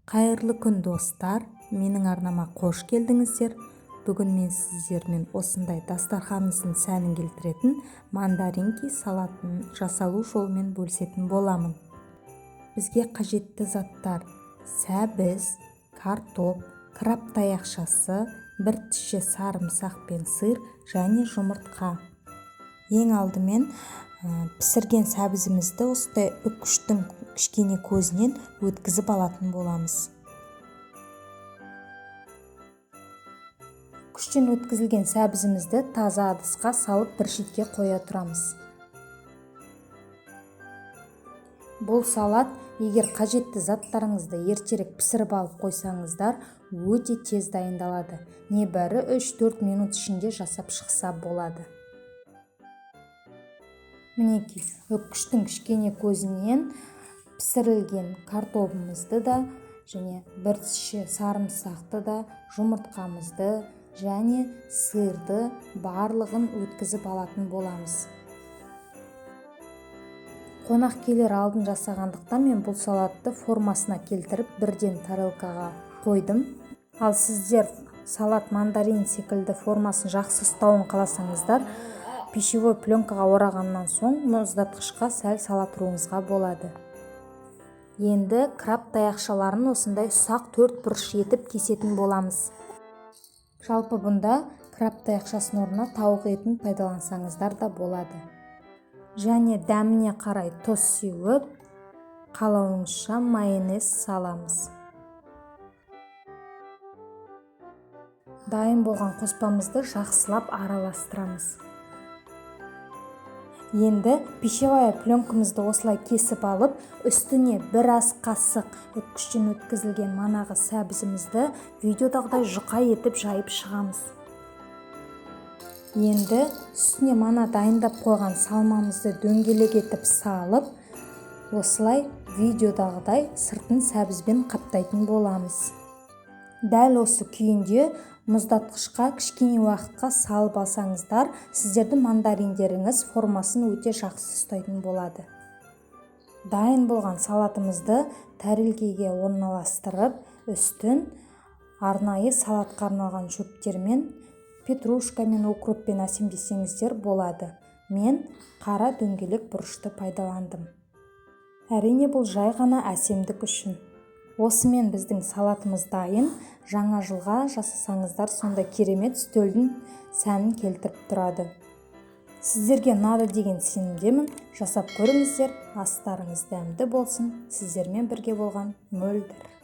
Қайырлы күн достар, менің арнама қош келдіңіздер. Бүгін мен сіздермен осындай дастарханымыздың сәнін келтіретін мандаринки салатын жасалу жолымен бөлісетін боламын. Бізге қажетті заттар: сәбіз, картоп, краб таяқшасы, бір тіше сарымсақ пен сыр және жұмыртқа. Ең алдымен пісірген сәбізімізді осындай үккіштің кішкене көзінен өткізіп алатын боламыз. Үккіштен өткізілген сәбізімізді таза ыдысқа салып бір шетке қоя тұрамыз. Бұл салат егер қажетті заттарыңызды ертерек пісіріп алып қойсаңыздар, өте тез дайындалады. Небәрі 3-4 минут ішінде жасап шықса болады. Мінекей, үккіштің кішкене көзінен пісірілген картопымызды да және бір тіше сарымсақты да, жұмыртқамызды және сырды барлығын өткізіп алатын боламыз. Қонақ келер алдын жасағандықтан мен бұл салатты формасына келтіріп бірден тарелкаға қойдым. Ал сіздер салат мандарин секілді формасын жақсы ұстауын қаласаңыздар, пищевой пленкаға орағаннан соң мұздатқышқа сәл сала тұруыңызға болады. Енді краб таяқшаларын осындай ұсақ 4 бұрыш етіп кесетін боламыз. Жалпы бұнда краб таяқшасының орнына тауық етін пайдалансаңыздар да болады. Және дәміне қарай тұз сеуіп, қалауыңызша майонез саламыз. Дайын болған қоспамызды жақсылап араластырамыз. Енді пищевая пленкамызды осылай кесіп алып, үстіне бір ас қасық үккіштен өткізілген манағы сәбізімізді видеодағыдай жұқа етіп жайып шығамыз. Енді үстіне мана дайындап қойған салмамызды дөңгелек етіп салып, осылай видеодағыдай сыртын сәбізбен қаптайтын боламыз. Дәл осы күйінде мұздатқышқа кішкене уақытқа салып алсаңыздар, сіздердің мандариндеріңіз формасын өте жақсы ұстайтын болады. Дайын болған салатымызды тәрелкеге орналастырып, үстін арнайы салатқа арналған шөптермен, петрушка мен укроппен әсемдесеңіздер болады. Мен қара дөңгелек бұрышты пайдаландым. Әрине, бұл жай ғана әсемдік үшін. Осымен біздің салатымыз дайын. Жаңа жылға жасасаңыздар, сонда керемет үстелдің сәнін келтіріп тұрады. Сіздерге ұнады деген сенімдемін. Жасап көріңіздер, астарыңыз дәмді болсын. Сіздермен бірге болған Мөлдір.